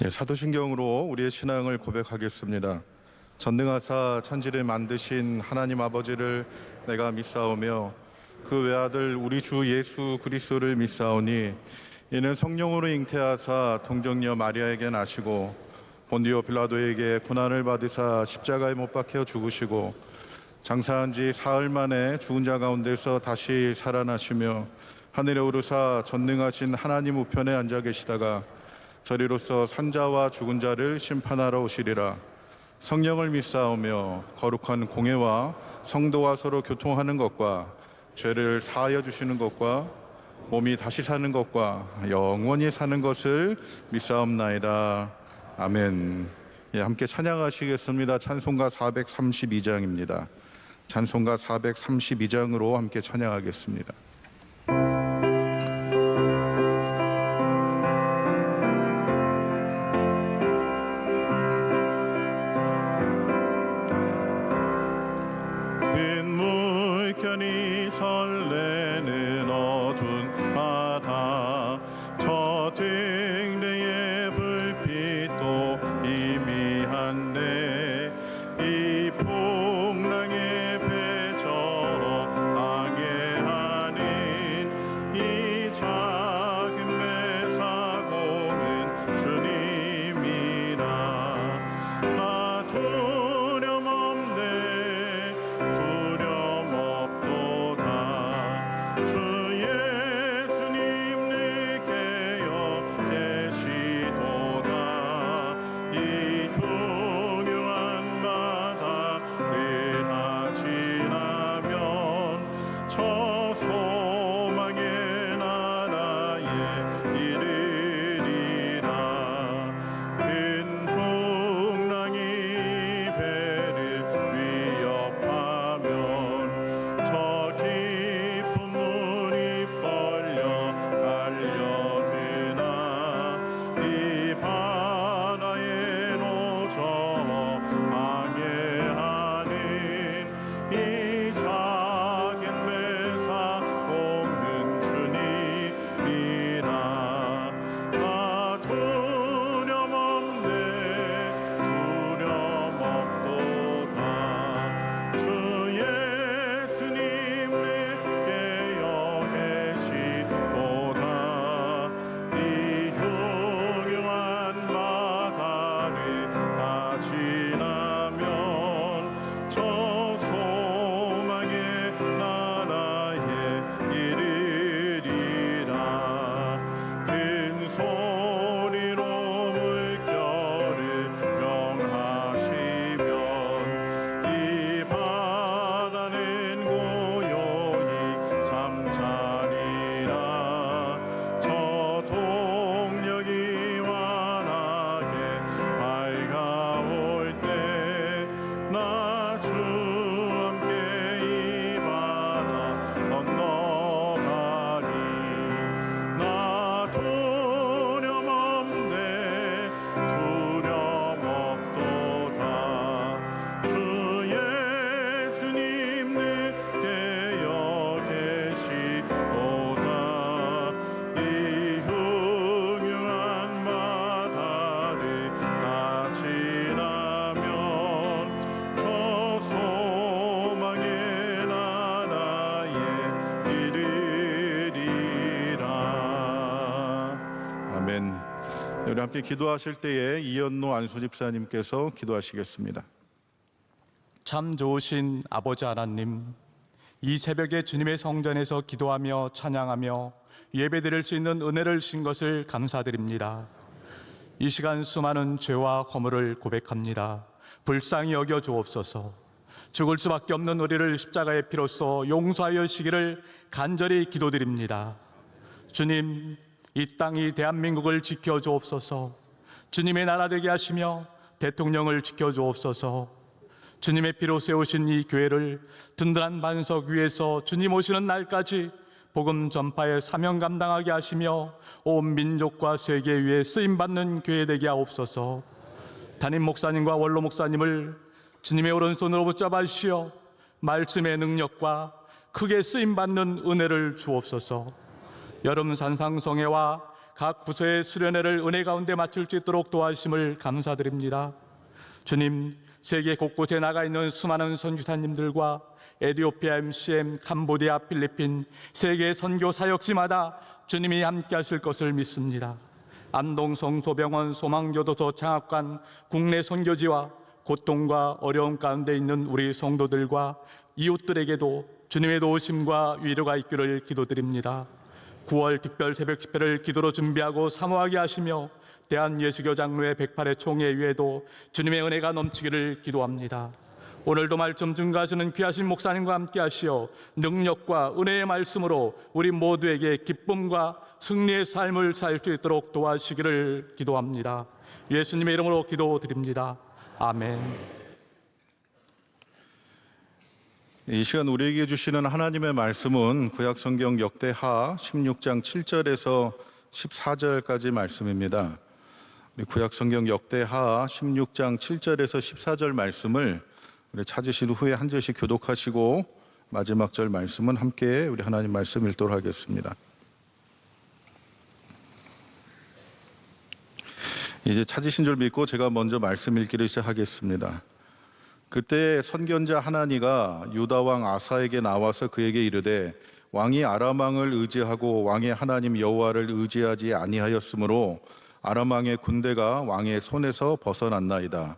사도신경으로 우리의 신앙을 고백하겠습니다. 전능하사 천지를 만드신 하나님 아버지를 내가 믿사오며 그 외아들 우리 주 예수 그리스도를 믿사오니 이는 성령으로 잉태하사 동정녀 마리아에게 나시고 본디오 빌라도에게 고난을 받으사 십자가에 못 박혀 죽으시고 장사한 지 사흘 만에 죽은 자 가운데서 다시 살아나시며 하늘에 오르사 전능하신 하나님 우편에 앉아 계시다가 저리로서 산자와 죽은 자를 심판하러 오시리라. 성령을 믿사오며 거룩한 공회와 성도와 서로 교통하는 것과 죄를 사하여 주시는 것과 몸이 다시 사는 것과 영원히 사는 것을 믿사옵나이다. 아멘. 함께 찬양하시겠습니다. 찬송가 432장입니다. 찬송가 432장으로 함께 찬양하겠습니다. 물결이 설레는 어두운 바다 저 등대의 불빛도 희미한데 이 풍랑에 패져 항해하는 이 작은 배사공은 주님이라. 나 두려움 없네 두려움 없도다. 주 예수님 늘 깨어 계시도다. 이 흉흉한 바다를 다 지나면 저 소망의 나라에 이르리라. 큰 풍랑이 배를 위협하면 저 깊은 물이 벌려 달려드나. 이 바다에 노저 항해하는 이 작은 배사 공은 주님이라. 나 두려움 없네 두려움 없도다. 주 예수님 늘 깨어 계시도다. 이 흉흉한 바다를 다 지나면 저 소망의 나라에 이르리라. 큰 소리로 물결을 명하시면 이 바다는 고요히 잠자리라. 저 동력이 환하게 밝아올 때 나 주 함께 이 바다 건너가리. 나 두려움 없네 두려움 없도다. 주 예수님 늘 깨어 계시도다. 이 흉흉한 바다를 다 지나면 저 소망의 나라에 이르리라. 아멘. 우리 함께 기도하실 때에 이연노 안수집사님께서 기도하시겠습니다. 참 좋으신 아버지 하나님, 이 새벽에 주님의 성전에서 기도하며 찬양하며 예배드릴 수 있는 은혜를 주신 것을 감사드립니다. 이 시간 수많은 죄와 허물을 고백합니다. 불쌍히 여겨 주옵소서. 죽을 수밖에 없는 우리를 십자가의 피로써 용서하여 주시기를 간절히 기도드립니다. 주님, 이 땅이 대한민국을 지켜 주옵소서. 주님의 나라 되게 하시며 대통령을 지켜 주옵소서. 주님의 피로 세우신 이 교회를 든든한 반석 위에서 주님 오시는 날까지 복음 전파의 사명 감당하게 하시며 온 민족과 세계 위에 쓰임받는 교회 되게 하옵소서. 담임 목사님과 원로 목사님을 주님의 오른손으로 붙잡아 주시어 말씀의 능력과 크게 쓰임받는 은혜를 주옵소서. 여름 산상성회와 각 부서의 수련회를 은혜 가운데 마칠 수 있도록 도와주심을 감사드립니다. 주님, 세계 곳곳에 나가 있는 수많은 선교사님들과 에티오피아, MCM, 캄보디아, 필리핀 세계 선교 사역지마다 주님이 함께 하실 것을 믿습니다. 안동 성소병원, 소망교도소 장학관, 국내 선교지와 고통과 어려움 가운데 있는 우리 성도들과 이웃들에게도 주님의 도우심과 위로가 있기를 기도드립니다. 9월 특별 새벽 집회를 기도로 준비하고 사모하게 하시며 대한예수교 장로회 108회 총회위에도 주님의 은혜가 넘치기를 기도합니다. 오늘도 말씀 증거하시는 귀하신 목사님과 함께 하시어 능력과 은혜의 말씀으로 우리 모두에게 기쁨과 승리의 삶을 살 수 있도록 도와주시기를 기도합니다. 예수님의 이름으로 기도드립니다. 아멘. 이 시간 우리에게 주시는 하나님의 말씀은 구약성경 역대하 16장 7절에서 14절까지 말씀입니다. 구약성경 역대하 16장 7절에서 14절 말씀을 우리 찾으신 후에 한 절씩 교독하시고 마지막 절 말씀은 함께 우리 하나님 말씀 읽도록 하겠습니다. 이제 찾으신 줄 믿고 제가 먼저 말씀 읽기를 시작하겠습니다. 그때 선견자 하나니가 유다 왕 아사에게 나와서 그에게 이르되 왕이 아람 왕을 의지하고 왕의 하나님 여호와를 의지하지 아니하였으므로 아람 왕의 군대가 왕의 손에서 벗어났나이다.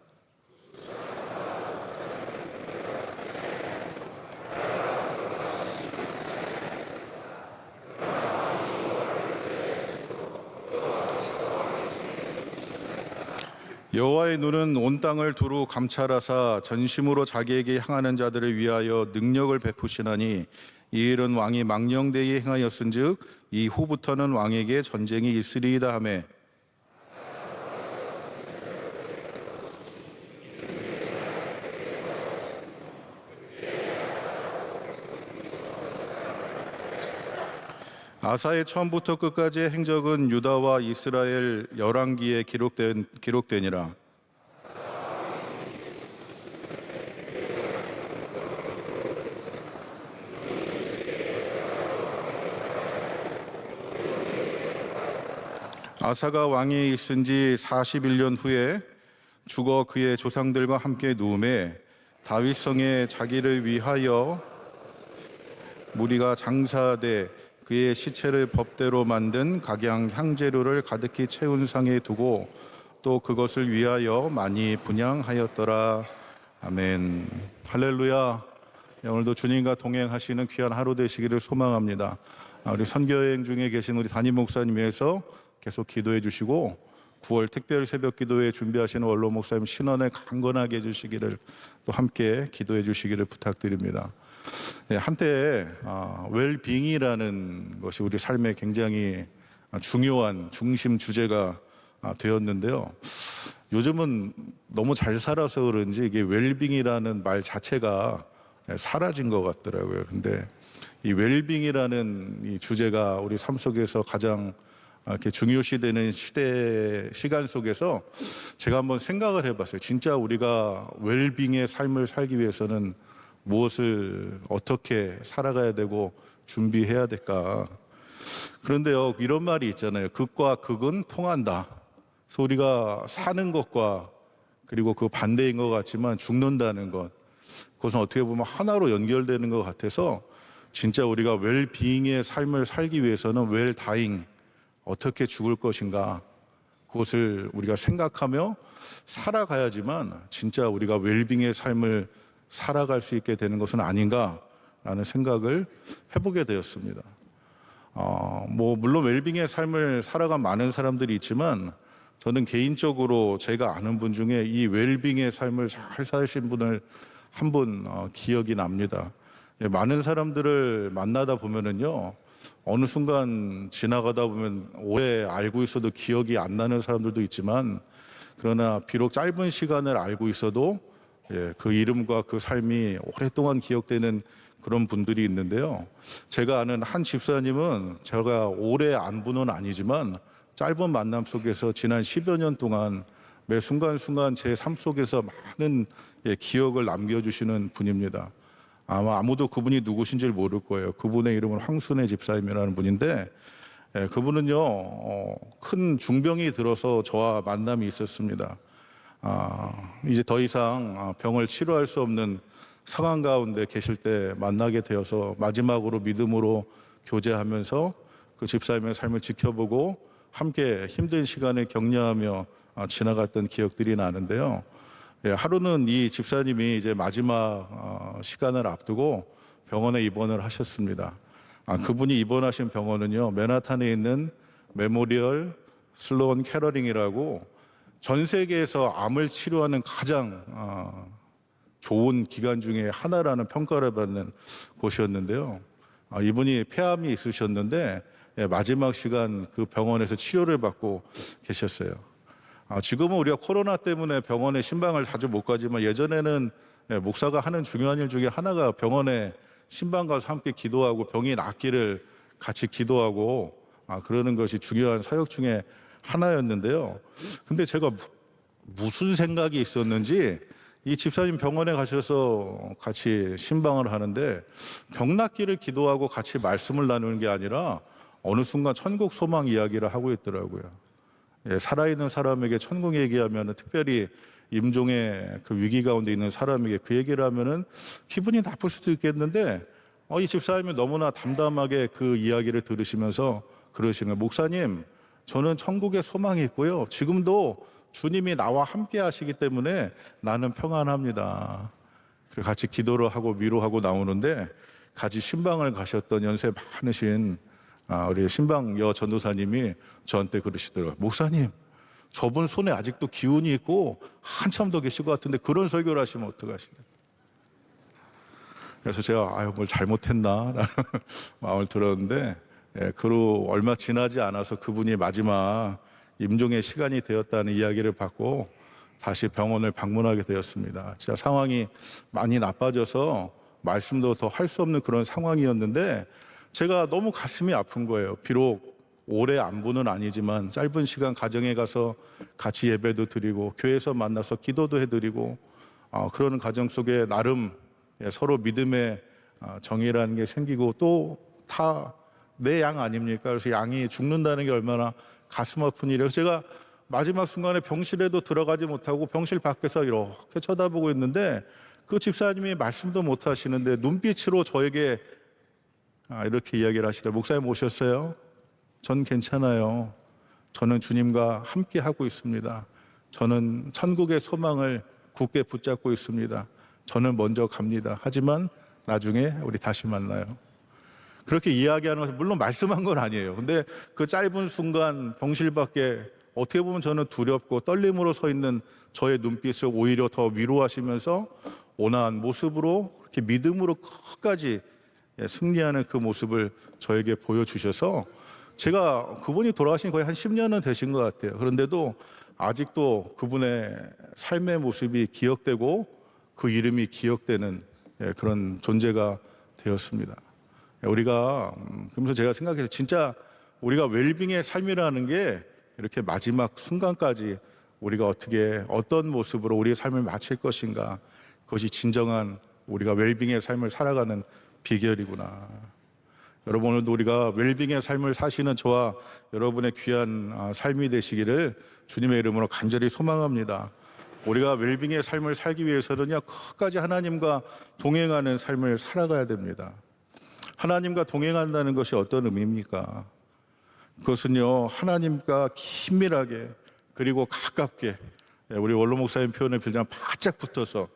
여호와의 눈은 온 땅을 두루 감찰하사 전심으로 자기에게 향하는 자들을 위하여 능력을 베푸시나니 이 일은 왕이 망령되이 행하였은즉 이후부터는 왕에게 전쟁이 있으리이다 하며 아사의 처음부터 끝까지의 행적은 유다와 이스라엘 열왕기에 기록되니라. 아사가 왕이 있은 지 41년 후에 죽어 그의 조상들과 함께 누움에 다윗성에 자기를 위하여 무리가 장사하되 그의 시체를 법대로 만든 각양 향재료를 가득히 채운 상에 두고 또 그것을 위하여 많이 분향하였더라. 아멘. 할렐루야. 오늘도 주님과 동행하시는 귀한 하루 되시기를 소망합니다. 우리 선교여행 중에 계신 우리 담임 목사님 위해서 계속 기도해 주시고 9월 특별 새벽 기도회 준비하시는 원로 목사님 신원을 강건하게 해주시기를 또 함께 기도해 주시기를 부탁드립니다. 한때 웰빙이라는 것이 우리 삶에 굉장히 중요한 중심 주제가 되었는데요. 요즘은 너무 잘 살아서 그런지 이게 웰빙이라는 말 자체가 사라진 것 같더라고요. 근데 이 웰빙이라는 이 주제가 우리 삶 속에서 가장 이렇게 중요시되는 시간 속에서 제가 한번 생각을 해봤어요. 진짜 우리가 웰빙의 삶을 살기 위해서는 무엇을 어떻게 살아가야 되고 준비해야 될까? 그런데요, 이런 말이 있잖아요. 극과 극은 통한다. 그래서 우리가 사는 것과 그리고 그 반대인 것 같지만 죽는다는 것, 그것은 어떻게 보면 하나로 연결되는 것 같아서 진짜 우리가 웰빙의 삶을 살기 위해서는 웰다잉, 어떻게 죽을 것인가, 그것을 우리가 생각하며 살아가야지만 진짜 우리가 웰빙의 삶을 살아갈 수 있게 되는 것은 아닌가라는 생각을 해보게 되었습니다. 물론 웰빙의 삶을 살아간 많은 사람들이 있지만 저는 개인적으로 제가 아는 분 중에 이 웰빙의 삶을 잘 사신 분을 한 분 기억이 납니다. 많은 사람들을 만나다 보면은요, 어느 순간 지나가다 보면 오래 알고 있어도 기억이 안 나는 사람들도 있지만, 그러나 비록 짧은 시간을 알고 있어도 그 이름과 그 삶이 오랫동안 기억되는 그런 분들이 있는데요. 제가 아는 한 집사님은 제가 오래 안 분은 아니지만 짧은 만남 속에서 지난 10여 년 동안 매 순간순간 제 삶 속에서 많은 기억을 남겨주시는 분입니다. 아마 아무도 그분이 누구신지 모를 거예요. 그분의 이름은 황순애 집사님이라는 분인데, 그분은요 큰 중병이 들어서 저와 만남이 있었습니다. 이제 더 이상 병을 치료할 수 없는 상황 가운데 계실 때 만나게 되어서 마지막으로 믿음으로 교제하면서 그 집사님의 삶을 지켜보고 함께 힘든 시간을 격려하며 지나갔던 기억들이 나는데요. 하루는 이 집사님이 이제 마지막 시간을 앞두고 병원에 입원을 하셨습니다. 그분이 입원하신 병원은요, 맨하탄에 있는 메모리얼 슬로운 캐러링이라고 전 세계에서 암을 치료하는 가장 좋은 기관 중에 하나라는 평가를 받는 곳이었는데요. 이분이 폐암이 있으셨는데 마지막 시간 그 병원에서 치료를 받고 계셨어요. 지금은 우리가 코로나 때문에 병원에 신방을 자주 못 가지만 예전에는 목사가 하는 중요한 일 중에 하나가 병원에 신방 가서 함께 기도하고 병이 낫기를 같이 기도하고 그러는 것이 중요한 사역 중에 하나였는데요. 근데 제가 무슨 생각이 있었는지 이 집사님 병원에 가셔서 같이 신방을 하는데 병 낫기를 기도하고 같이 말씀을 나누는 게 아니라 어느 순간 천국 소망 이야기를 하고 있더라고요. 살아있는 사람에게 천국 얘기하면 특별히 임종의 그 위기 가운데 있는 사람에게 그 얘기를 하면은 기분이 나쁠 수도 있겠는데 이 집사님이 너무나 담담하게 그 이야기를 들으시면서 그러시는 거예요. 목사님, 저는 천국에 소망이 있고요. 지금도 주님이 나와 함께 하시기 때문에 나는 평안합니다. 그래서 같이 기도를 하고 위로하고 나오는데 같이 신방을 가셨던 연세 많으신 우리 신방 여 전도사님이 저한테 그러시더라고요. 목사님, 저분 손에 아직도 기운이 있고 한참 더 계실 것 같은데 그런 설교를 하시면 어떡하시겠어요? 그래서 제가 뭘 잘못했나라는 마음을 들었는데 그로 얼마 지나지 않아서 그분이 마지막 임종의 시간이 되었다는 이야기를 받고 다시 병원을 방문하게 되었습니다. 제가 상황이 많이 나빠져서 말씀도 더 할 수 없는 그런 상황이었는데 제가 너무 가슴이 아픈 거예요. 비록 오래 안부는 아니지만 짧은 시간 가정에 가서 같이 예배도 드리고 교회에서 만나서 기도도 해드리고 그러는 가정 속에 나름 서로 믿음의 정이라는 게 생기고 또 다 내 양 아닙니까? 그래서 양이 죽는다는 게 얼마나 가슴 아픈 일이에요. 제가 마지막 순간에 병실에도 들어가지 못하고 병실 밖에서 이렇게 쳐다보고 있는데 그 집사님이 말씀도 못 하시는데 눈빛으로 저에게 이렇게 이야기를 하시더라고요. 목사님 오셨어요? 전 괜찮아요. 저는 주님과 함께 하고 있습니다. 저는 천국의 소망을 굳게 붙잡고 있습니다. 저는 먼저 갑니다. 하지만 나중에 우리 다시 만나요. 그렇게 이야기하는 것은 물론 말씀한 건 아니에요. 근데 그 짧은 순간 병실 밖에 어떻게 보면 저는 두렵고 떨림으로 서 있는 저의 눈빛을 오히려 더 위로하시면서 온화한 모습으로 그렇게 믿음으로 끝까지 승리하는 그 모습을 저에게 보여주셔서 제가 그분이 돌아가신 거의 한 10년은 되신 것 같아요. 그런데도 아직도 그분의 삶의 모습이 기억되고 그 이름이 기억되는 그런 존재가 되었습니다. 우리가 그러면서 제가 생각해서 진짜 우리가 웰빙의 삶이라는 게 이렇게 마지막 순간까지 우리가 어떤 모습으로 우리의 삶을 마칠 것인가, 그것이 진정한 우리가 웰빙의 삶을 살아가는 비결이구나. 여러분, 오늘도 우리가 웰빙의 삶을 사시는 저와 여러분의 귀한 삶이 되시기를 주님의 이름으로 간절히 소망합니다. 우리가 웰빙의 삶을 살기 위해서는요, 끝까지 하나님과 동행하는 삶을 살아가야 됩니다. 하나님과 동행한다는 것이 어떤 의미입니까? 그것은요, 하나님과 긴밀하게 그리고 가깝게, 우리 원로 목사님 표현을 빌자면 바짝 붙어서,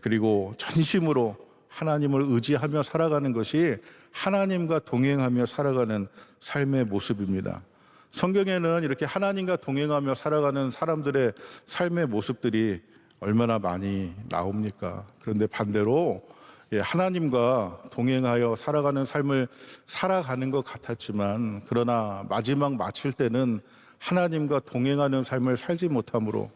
그리고 전심으로 하나님을 의지하며 살아가는 것이 하나님과 동행하며 살아가는 삶의 모습입니다. 성경에는 이렇게 하나님과 동행하며 살아가는 사람들의 삶의 모습들이 얼마나 많이 나옵니까? 그런데 반대로 하나님과 동행하여 살아가는 삶을 살아가는 것 같았지만, 그러나 마지막 마칠 때는 하나님과 동행하는 삶을 살지 못함으로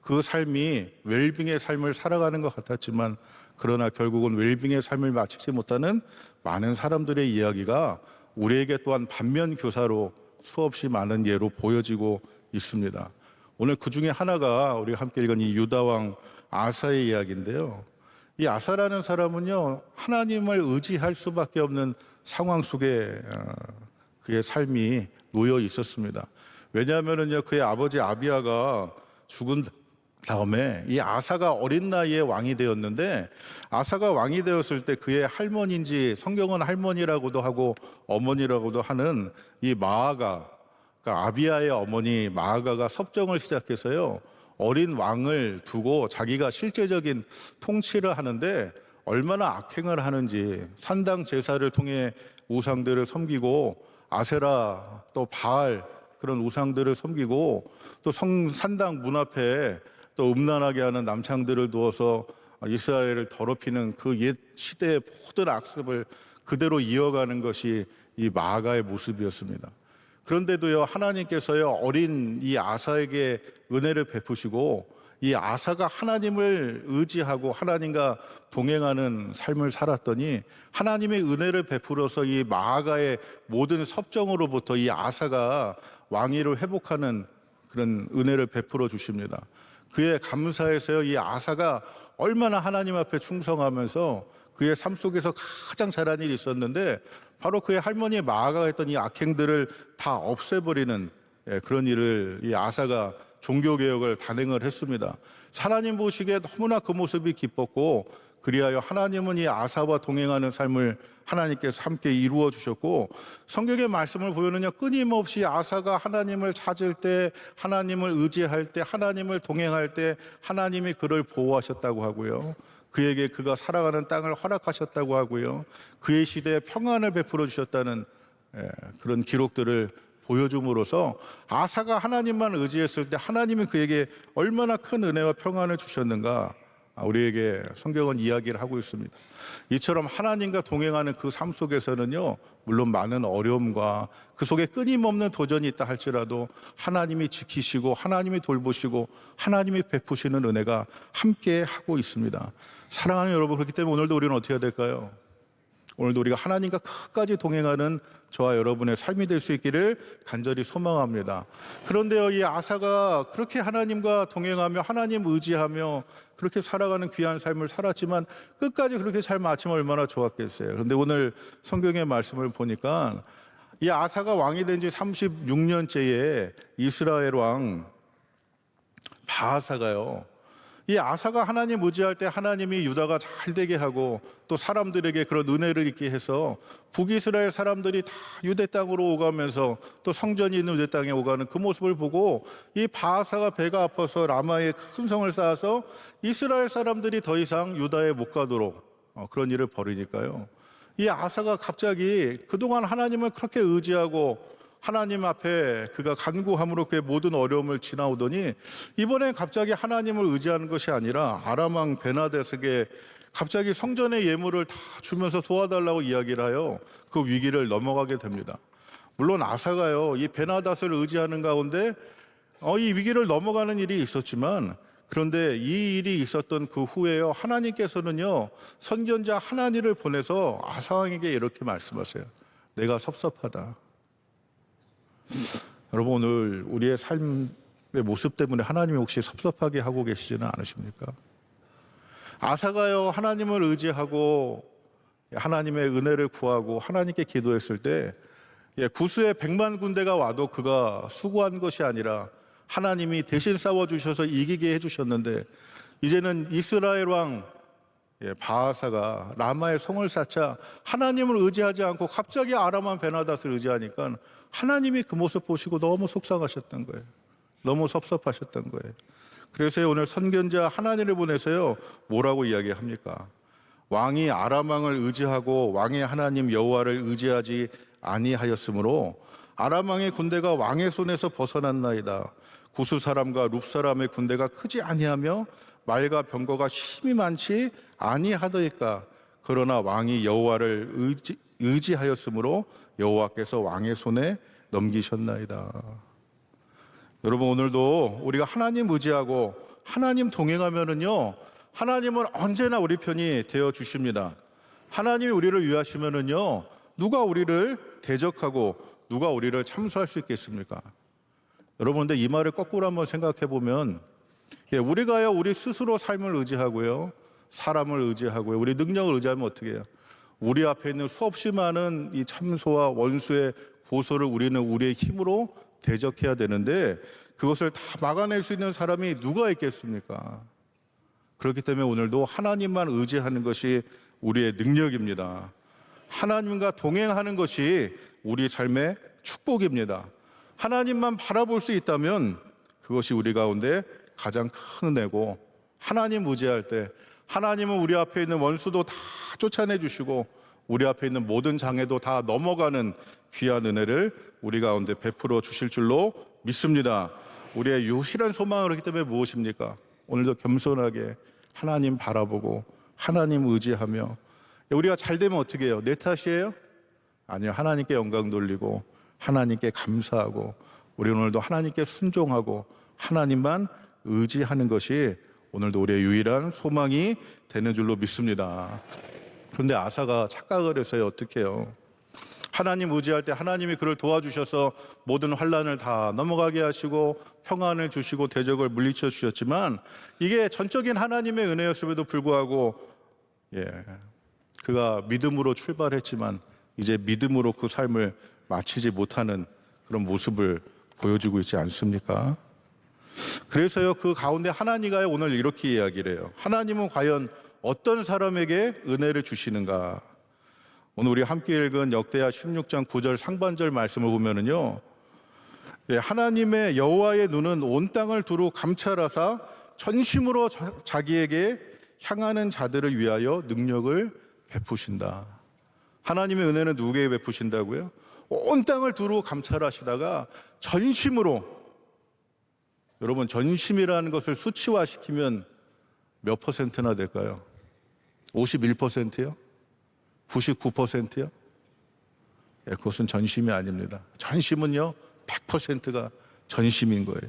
그 삶이 웰빙의 삶을 살아가는 것 같았지만, 그러나 결국은 웰빙의 삶을 마치지 못하는 많은 사람들의 이야기가 우리에게 또한 반면 교사로 수없이 많은 예로 보여지고 있습니다. 오늘 그 중에 하나가 우리가 함께 읽은 이 유다왕 아사의 이야기인데요. 이 아사라는 사람은요, 하나님을 의지할 수밖에 없는 상황 속에 그의 삶이 놓여 있었습니다. 왜냐하면은요, 그의 아버지 아비야가 죽은 다음에 이 아사가 어린 나이에 왕이 되었는데, 아사가 왕이 되었을 때 그의 할머니인지, 성경은 할머니라고도 하고 어머니라고도 하는 이 마아가, 그러니까 아비야의 어머니 마아가가 섭정을 시작해서요, 어린 왕을 두고 자기가 실제적인 통치를 하는데 얼마나 악행을 하는지, 산당 제사를 통해 우상들을 섬기고, 아세라 또 바알 그런 우상들을 섬기고, 또 산당 문 앞에 또 음란하게 하는 남창들을 두어서 이스라엘을 더럽히는 그 옛 시대의 모든 악습을 그대로 이어가는 것이 이 마아가의 모습이었습니다. 그런데도요, 하나님께서요, 어린 이 아사에게 은혜를 베푸시고, 이 아사가 하나님을 의지하고 하나님과 동행하는 삶을 살았더니 하나님의 은혜를 베풀어서 이 마아가의 모든 섭정으로부터 이 아사가 왕위를 회복하는 그런 은혜를 베풀어 주십니다. 그의 감사에서요, 이 아사가 얼마나 하나님 앞에 충성하면서 그의 삶 속에서 가장 잘한 일이 있었는데, 바로 그의 할머니 마아가가 했던 이 악행들을 다 없애버리는 그런 일을 이 아사가 종교개혁을 단행을 했습니다. 하나님 보시기에 너무나 그 모습이 기뻤고, 그리하여 하나님은 이 아사와 동행하는 삶을 하나님께서 함께 이루어 주셨고, 성경의 말씀을 보면은요, 끊임없이 아사가 하나님을 찾을 때, 하나님을 의지할 때, 하나님을 동행할 때 하나님이 그를 보호하셨다고 하고요, 그에게 그가 살아가는 땅을 허락하셨다고 하고요, 그의 시대에 평안을 베풀어 주셨다는 그런 기록들을 보여줌으로써 아사가 하나님만 의지했을 때 하나님이 그에게 얼마나 큰 은혜와 평안을 주셨는가, 우리에게 성경은 이야기를 하고 있습니다. 이처럼 하나님과 동행하는 그 삶 속에서는요, 물론 많은 어려움과 그 속에 끊임없는 도전이 있다 할지라도 하나님이 지키시고 하나님이 돌보시고 하나님이 베푸시는 은혜가 함께 하고 있습니다. 사랑하는 여러분, 그렇기 때문에 오늘도 우리는 어떻게 해야 될까요? 오늘도 우리가 하나님과 끝까지 동행하는 저와 여러분의 삶이 될 수 있기를 간절히 소망합니다. 그런데요, 이 아사가 그렇게 하나님과 동행하며 하나님 의지하며 그렇게 살아가는 귀한 삶을 살았지만 끝까지 그렇게 잘 마치면 얼마나 좋았겠어요. 그런데 오늘 성경의 말씀을 보니까 이 아사가 왕이 된 지 36년째에 이스라엘 왕 바아사가요, 이 아사가 하나님 의지할 때 하나님이 유다가 잘 되게 하고 또 사람들에게 그런 은혜를 있게 해서 북이스라엘 사람들이 다 유대 땅으로 오가면서 또 성전이 있는 유대 땅에 오가는 그 모습을 보고 이 바아사가 배가 아파서 라마에 큰 성을 쌓아서 이스라엘 사람들이 더 이상 유다에 못 가도록 그런 일을 벌이니까요, 이 아사가 갑자기 그동안 하나님을 그렇게 의지하고 하나님 앞에 그가 간구함으로 그의 모든 어려움을 지나오더니 이번엔 갑자기 하나님을 의지하는 것이 아니라 아람 왕 베나닷에게 갑자기 성전의 예물을 다 주면서 도와달라고 이야기를 하여 그 위기를 넘어가게 됩니다. 물론 아사가요, 이 베나닷을 의지하는 가운데 이 위기를 넘어가는 일이 있었지만, 그런데 이 일이 있었던 그 후에요, 하나님께서는요, 선견자 하나니를 보내서 아사 왕에게 이렇게 말씀하세요. 내가 섭섭하다. 여러분, 오늘 우리의 삶의 모습 때문에 하나님이 혹시 섭섭하게 하고 계시지는 않으십니까? 아사가요, 하나님을 의지하고 하나님의 은혜를 구하고 하나님께 기도했을 때 구수의 100만 군대가 와도 그가 수고한 것이 아니라 하나님이 대신 싸워주셔서 이기게 해주셨는데, 이제는 이스라엘 왕 바아사가 라마의 성을 쌓자 하나님을 의지하지 않고 갑자기 아람 왕 베나닷을 의지하니까 하나님이 그 모습 보시고 너무 속상하셨던 거예요. 너무 섭섭하셨던 거예요. 그래서 오늘 선견자 하나님을 보내서요, 뭐라고 이야기합니까? 왕이 아람 왕을 의지하고 왕의 하나님 여호와를 의지하지 아니하였으므로 아람 왕의 군대가 왕의 손에서 벗어났나이다. 구스 사람과 룹 사람의 군대가 크지 아니하며 말과 병거가 힘이 많지 아니하더이까. 그러나 왕이 여호와를 의지하였으므로 여호와께서 왕의 손에 넘기셨나이다. 여러분, 오늘도 우리가 하나님 의지하고 하나님 동행하면은요, 하나님은 언제나 우리 편이 되어 주십니다. 하나님이 우리를 위하시면은요, 누가 우리를 대적하고 누가 우리를 참수할 수 있겠습니까? 여러분, 근데 이 말을 거꾸로 한번 생각해 보면, 우리가요, 우리 스스로 삶을 의지하고요, 사람을 의지하고요, 우리 능력을 의지하면 어떻게 해요? 우리 앞에 있는 수없이 많은 이 참소와 원수의 고소를 우리는 우리의 힘으로 대적해야 되는데 그것을 다 막아낼 수 있는 사람이 누가 있겠습니까? 그렇기 때문에 오늘도 하나님만 의지하는 것이 우리의 능력입니다. 하나님과 동행하는 것이 우리 삶의 축복입니다. 하나님만 바라볼 수 있다면 그것이 우리 가운데 가장 큰 은혜고, 하나님 의지할 때 하나님은 우리 앞에 있는 원수도 다 쫓아내 주시고 우리 앞에 있는 모든 장애도 다 넘어가는 귀한 은혜를 우리 가운데 베풀어 주실 줄로 믿습니다. 우리의 유일한 소망은 그렇기 때문에 무엇입니까? 오늘도 겸손하게 하나님 바라보고 하나님 의지하며, 우리가 잘 되면 어떻게 해요? 내 탓이에요? 아니요. 하나님께 영광 돌리고 하나님께 감사하고 우리 오늘도 하나님께 순종하고 하나님만 의지하는 것이 오늘도 우리의 유일한 소망이 되는 줄로 믿습니다. 그런데 아사가 착각을 해서요. 어떻게 해요? 하나님 의지할 때 하나님이 그를 도와주셔서 모든 환난을 다 넘어가게 하시고 평안을 주시고 대적을 물리쳐 주셨지만 이게 전적인 하나님의 은혜였음에도 불구하고 그가 믿음으로 출발했지만 이제 믿음으로 그 삶을 마치지 못하는 그런 모습을 보여주고 있지 않습니까? 그래서요, 그 가운데 하나님가 오늘 이렇게 이야기를 해요. 하나님은 과연 어떤 사람에게 은혜를 주시는가? 오늘 우리 함께 읽은 역대하 16장 9절 상반절 말씀을 보면은요, 하나님의 여호와의 눈은 온 땅을 두루 감찰하사 전심으로 자기에게 향하는 자들을 위하여 능력을 베푸신다. 하나님의 은혜는 누구에게 베푸신다고요? 온 땅을 두루 감찰하시다가 전심으로, 여러분 전심이라는 것을 수치화시키면 몇 퍼센트나 될까요? 51%요? 99%요? 그것은 전심이 아닙니다. 전심은요 100%가 전심인 거예요.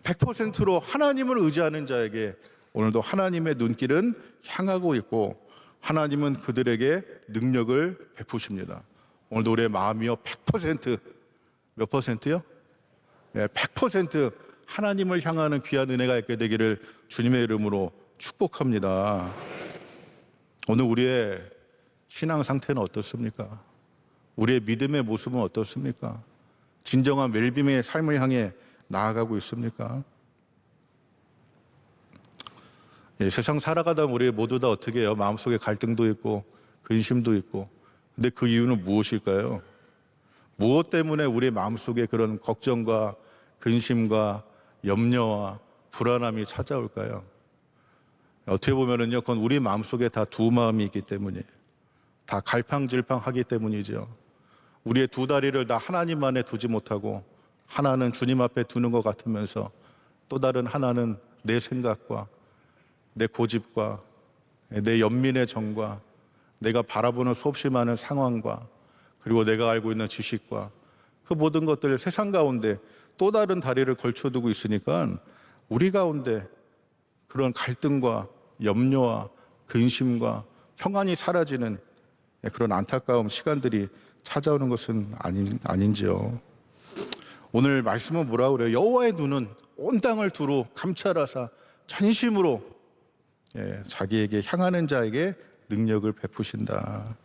100%로 하나님을 의지하는 자에게 오늘도 하나님의 눈길은 향하고 있고 하나님은 그들에게 능력을 베푸십니다. 오늘도 우리의 마음이요 100%, 몇 퍼센트요? 100% 하나님을 향하는 귀한 은혜가 있게 되기를 주님의 이름으로 축복합니다. 오늘 우리의 신앙 상태는 어떻습니까? 우리의 믿음의 모습은 어떻습니까? 진정한 웰빔의 삶을 향해 나아가고 있습니까? 세상 살아가다 우리 모두 다 어떻게 해요? 마음속에 갈등도 있고 근심도 있고. 근데 그 이유는 무엇일까요? 무엇 때문에 우리 마음속에 그런 걱정과 근심과 염려와 불안함이 찾아올까요? 어떻게 보면은요, 그건 우리 마음속에 다 두 마음이 있기 때문이에요. 다 갈팡질팡하기 때문이죠. 우리의 두 다리를 다 하나님 안에 두지 못하고 하나는 주님 앞에 두는 것 같으면서 또 다른 하나는 내 생각과 내 고집과 내 연민의 정과 내가 바라보는 수없이 많은 상황과 그리고 내가 알고 있는 지식과 그 모든 것들을 세상 가운데 또 다른 다리를 걸쳐두고 있으니까 우리 가운데 그런 갈등과 염려와 근심과 평안이 사라지는 그런 안타까운 시간들이 찾아오는 것은 아닌지요. 오늘 말씀은 뭐라고 그래요? 여호와의 눈은 온 땅을 두루 감찰하사 전심으로 자기에게 향하는 자에게 능력을 베푸신다.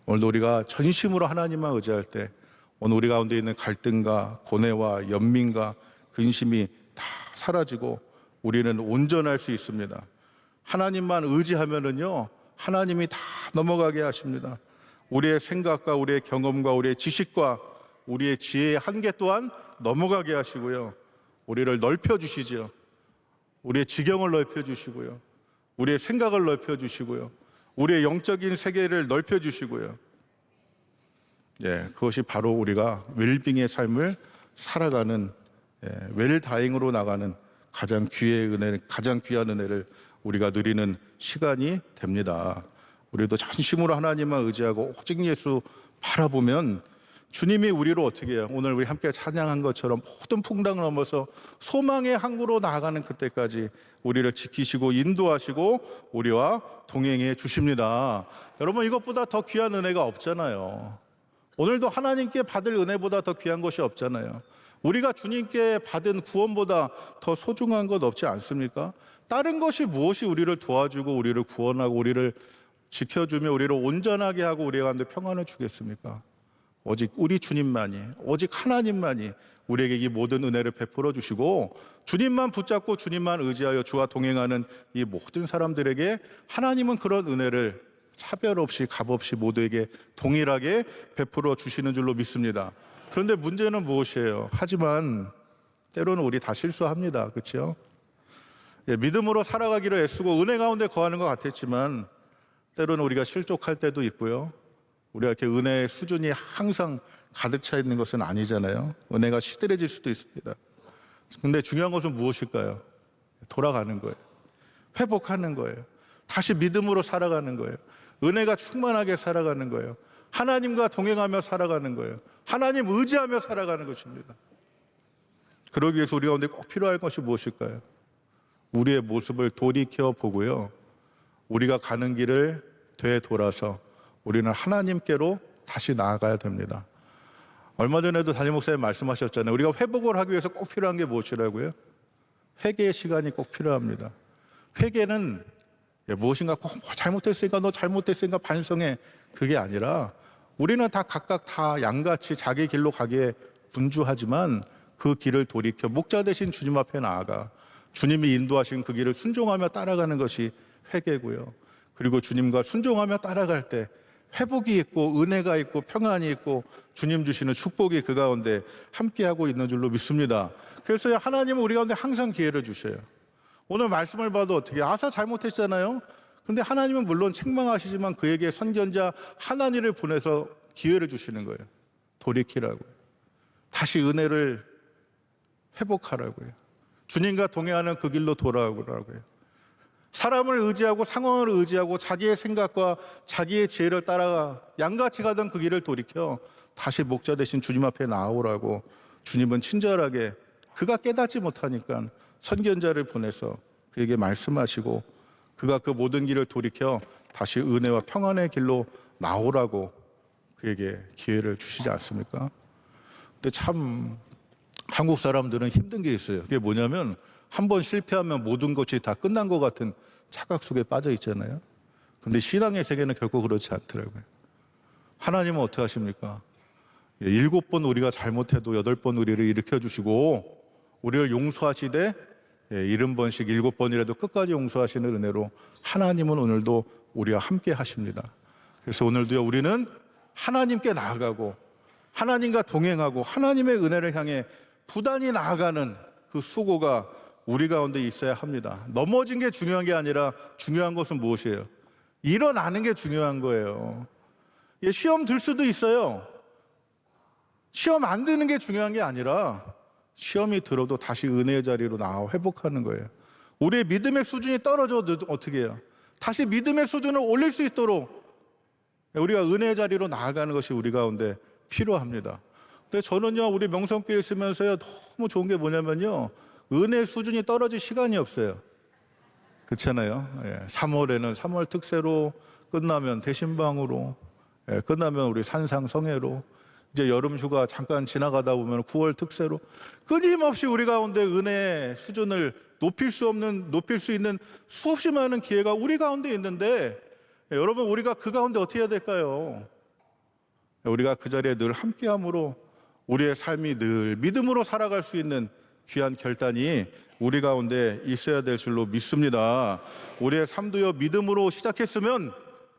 오늘도 우리가 전심으로 하나님만 의지할 때 오늘 우리 가운데 있는 갈등과 고뇌와 연민과 근심이 다 사라지고 우리는 온전할 수 있습니다. 하나님만 의지하면은요, 하나님이 다 넘어가게 하십니다. 우리의 생각과 우리의 경험과 우리의 지식과 우리의 지혜의 한계 또한 넘어가게 하시고요. 우리를 넓혀주시죠. 우리의 지경을 넓혀주시고요. 우리의 생각을 넓혀주시고요. 우리의 영적인 세계를 넓혀주시고요. 그것이 바로 우리가 웰빙의 삶을 살아가는 웰다잉으로 나가는 가장 귀한 은혜를 우리가 누리는 시간이 됩니다. 우리도 전심으로 하나님만 의지하고 오직 예수 바라보면 주님이 우리로 어떻게 해요? 오늘 우리 함께 찬양한 것처럼 모든 풍랑을 넘어서 소망의 항구로 나아가는 그때까지 우리를 지키시고 인도하시고 우리와 동행해 주십니다. 여러분, 이것보다 더 귀한 은혜가 없잖아요. 오늘도 하나님께 받을 은혜보다 더 귀한 것이 없잖아요. 우리가 주님께 받은 구원보다 더 소중한 것 없지 않습니까? 다른 것이 무엇이 우리를 도와주고 우리를 구원하고 우리를 지켜주며 우리를 온전하게 하고 우리 가운데 평안을 주겠습니까? 오직 우리 주님만이, 오직 하나님만이 우리에게 이 모든 은혜를 베풀어 주시고, 주님만 붙잡고 주님만 의지하여 주와 동행하는 이 모든 사람들에게 하나님은 그런 은혜를 차별 없이 값 없이 모두에게 동일하게 베풀어 주시는 줄로 믿습니다. 그런데 문제는 무엇이에요? 하지만 때로는 우리 다 실수합니다. 그렇죠? 믿음으로 살아가기로 애쓰고 은혜 가운데 거하는 것 같았지만 때로는 우리가 실족할 때도 있고요. 우리가 이렇게 은혜의 수준이 항상 가득 차 있는 것은 아니잖아요. 은혜가 시들해질 수도 있습니다. 근데 중요한 것은 무엇일까요? 돌아가는 거예요. 회복하는 거예요. 다시 믿음으로 살아가는 거예요. 은혜가 충만하게 살아가는 거예요. 하나님과 동행하며 살아가는 거예요. 하나님 의지하며 살아가는 것입니다. 그러기 위해서 우리 가운데 꼭 필요할 것이 무엇일까요? 우리의 모습을 돌이켜 보고요, 우리가 가는 길을 되돌아서 우리는 하나님께로 다시 나아가야 됩니다. 얼마 전에도 담임 목사님 말씀하셨잖아요. 우리가 회복을 하기 위해서 꼭 필요한 게 무엇이라고요? 회개의 시간이 꼭 필요합니다. 회개는 무엇인가 꼭 잘못했으니까 너 잘못했으니까 반성해, 그게 아니라 우리는 다 각각 다 양같이 자기 길로 가기에 분주하지만 그 길을 돌이켜 목자 되신 주님 앞에 나아가 주님이 인도하신 그 길을 순종하며 따라가는 것이 회개고요. 그리고 주님과 순종하며 따라갈 때 회복이 있고 은혜가 있고 평안이 있고 주님 주시는 축복이 그 가운데 함께하고 있는 줄로 믿습니다. 그래서 하나님은 우리 가운데 항상 기회를 주셔요. 오늘 말씀을 봐도 어떻게, 아사 잘못했잖아요. 근데 하나님은 물론 책망하시지만 그에게 선견자 하나님을 보내서 기회를 주시는 거예요. 돌이키라고요. 다시 은혜를 회복하라고요. 주님과 동행하는 그 길로 돌아오라고요. 사람을 의지하고 상황을 의지하고 자기의 생각과 자기의 지혜를 따라가 양같이 가던 그 길을 돌이켜 다시 목자 되신 주님 앞에 나오라고 주님은 친절하게, 그가 깨닫지 못하니까 선견자를 보내서 그에게 말씀하시고 그가 그 모든 길을 돌이켜 다시 은혜와 평안의 길로 나오라고 그에게 기회를 주시지 않습니까? 근데 참 한국 사람들은 힘든 게 있어요. 그게 뭐냐면 한 번 실패하면 모든 것이 다 끝난 것 같은 착각 속에 빠져 있잖아요. 근데 신앙의 세계는 결코 그렇지 않더라고요. 하나님은 어떻게 하십니까? 7번 우리가 잘못해도 8번 우리를 일으켜주시고 우리를 용서하시되 70번씩 7번이라도 끝까지 용서하시는 은혜로 하나님은 오늘도 우리와 함께 하십니다. 그래서 오늘도요, 우리는 하나님께 나아가고 하나님과 동행하고 하나님의 은혜를 향해 부단히 나아가는 그 수고가 우리 가운데 있어야 합니다. 넘어진 게 중요한 게 아니라 중요한 것은 무엇이에요? 일어나는 게 중요한 거예요. 시험 들 수도 있어요. 시험 안 드는 게 중요한 게 아니라 시험이 들어도 다시 은혜의 자리로 나와 회복하는 거예요. 우리의 믿음의 수준이 떨어져도 어떻게 해요? 다시 믿음의 수준을 올릴 수 있도록 우리가 은혜의 자리로 나아가는 것이 우리 가운데 필요합니다. 근데 저는요, 우리 명성교회 있으면서요, 너무 좋은 게 뭐냐면요, 은혜 수준이 떨어질 시간이 없어요. 그렇잖아요. 3월에는 3월 특세로, 끝나면 대신방으로, 끝나면 우리 산상 성회로, 이제 여름 휴가 잠깐 지나가다 보면 9월 특세로, 끊임없이 우리 가운데 은혜 수준을 높일 수 있는 수없이 많은 기회가 우리 가운데 있는데, 여러분, 우리가 그 가운데 어떻게 해야 될까요? 우리가 그 자리에 늘 함께함으로 우리의 삶이 늘 믿음으로 살아갈 수 있는 귀한 결단이 우리 가운데 있어야 될 줄로 믿습니다. 우리의 삶도요, 믿음으로 시작했으면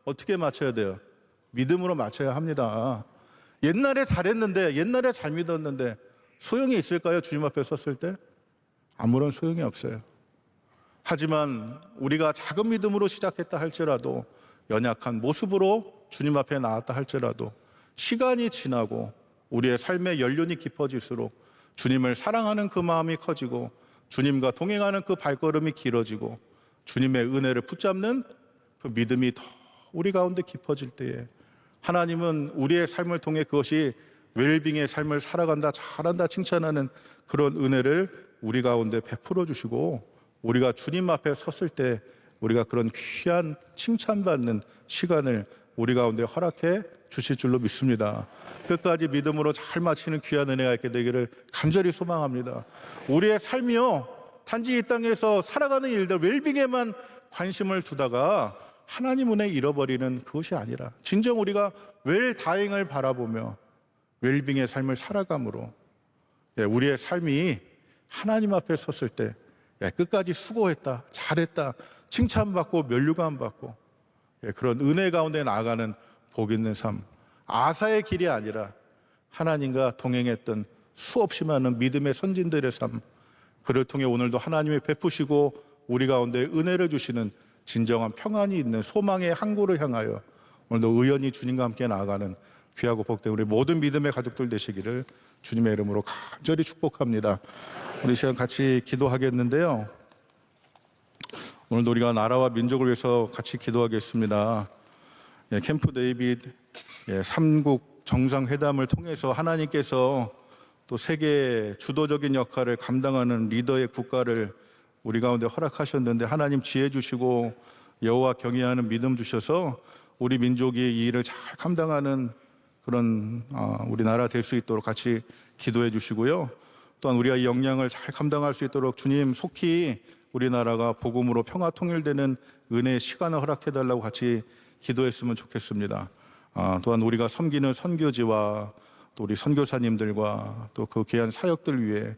어떻게 맞춰야 돼요? 믿음으로 맞춰야 합니다. 옛날에 잘했는데, 옛날에 잘 믿었는데 소용이 있을까요? 주님 앞에 섰을 때? 아무런 소용이 없어요. 하지만 우리가 작은 믿음으로 시작했다 할지라도, 연약한 모습으로 주님 앞에 나왔다 할지라도 시간이 지나고 우리의 삶의 연륜이 깊어질수록 주님을 사랑하는 그 마음이 커지고 주님과 동행하는 그 발걸음이 길어지고 주님의 은혜를 붙잡는 그 믿음이 더 우리 가운데 깊어질 때에 하나님은 우리의 삶을 통해 그것이 웰빙의 삶을 살아간다, 잘한다 칭찬하는 그런 은혜를 우리 가운데 베풀어 주시고, 우리가 주님 앞에 섰을 때 우리가 그런 귀한 칭찬받는 시간을 우리 가운데 허락해 주실 줄로 믿습니다. 끝까지 믿음으로 잘 마치는 귀한 은혜가 있게 되기를 간절히 소망합니다. 우리의 삶이요, 단지 이 땅에서 살아가는 일들, 웰빙에만 관심을 두다가 하나님 은혜 잃어버리는 그것이 아니라 진정 우리가 웰다잉을 바라보며 웰빙의 삶을 살아감으로 우리의 삶이 하나님 앞에 섰을 때 끝까지 수고했다, 잘했다, 칭찬받고 면류관 받고 그런 은혜 가운데 나아가는 복 있는 삶, 아사의 길이 아니라 하나님과 동행했던 수없이 많은 믿음의 선진들의 삶, 그를 통해 오늘도 하나님이 베푸시고 우리 가운데 은혜를 주시는 진정한 평안이 있는 소망의 항구를 향하여 오늘도 의연히 주님과 함께 나아가는 귀하고 복된 우리 모든 믿음의 가족들 되시기를 주님의 이름으로 간절히 축복합니다. 우리 시간 같이 기도하겠는데요. 오늘도 우리가 나라와 민족을 위해서 같이 기도하겠습니다. 캠프 데이빗 3국 정상회담을 통해서 하나님께서 또 세계 주도적인 역할을 감당하는 리더의 국가를 우리 가운데 허락하셨는데 하나님 지혜 주시고 여호와 경외하는 믿음 주셔서 우리 민족이 이 일을 잘 감당하는 그런 우리나라 될 수 있도록 같이 기도해 주시고요. 또한 우리가 이 역량을 잘 감당할 수 있도록 주님 속히 우리나라가 복음으로 평화 통일되는 은혜의 시간을 허락해 달라고 같이 기도했으면 좋겠습니다. 또한 우리가 섬기는 선교지와 또 우리 선교사님들과 또 그 귀한 사역들 위해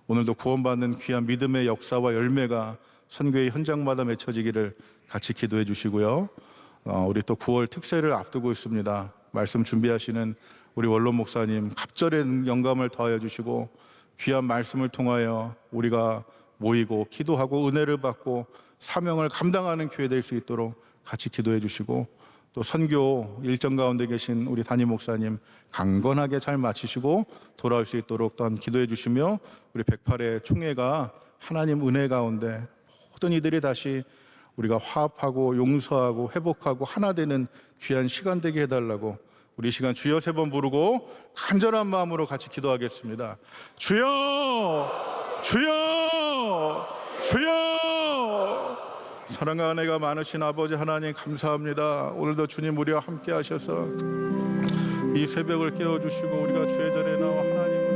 오늘도 구원받는 귀한 믿음의 역사와 열매가 선교의 현장마다 맺혀지기를 같이 기도해 주시고요. 우리 또 9월 특세를 앞두고 있습니다. 말씀 준비하시는 우리 원론 목사님 갑절의 영감을 더하여 주시고 귀한 말씀을 통하여 우리가 모이고 기도하고 은혜를 받고 사명을 감당하는 교회 될 수 있도록 같이 기도해 주시고 또 선교 일정 가운데 계신 우리 담임 목사님 강건하게 잘 마치시고 돌아올 수 있도록 또한 기도해 주시며 우리 108회 총회가 하나님 은혜 가운데 모든 이들이 다시 우리가 화합하고 용서하고 회복하고 하나 되는 귀한 시간 되게 해달라고 우리 시간 주여 3번 부르고 간절한 마음으로 같이 기도하겠습니다. 주여! 주여! 주여! 사랑과 은혜가 많으신 아버지 하나님 감사합니다. 오늘도 주님 우리와 함께 하셔서 이 새벽을 깨워주시고 우리가 주의 전에 나와 하나님을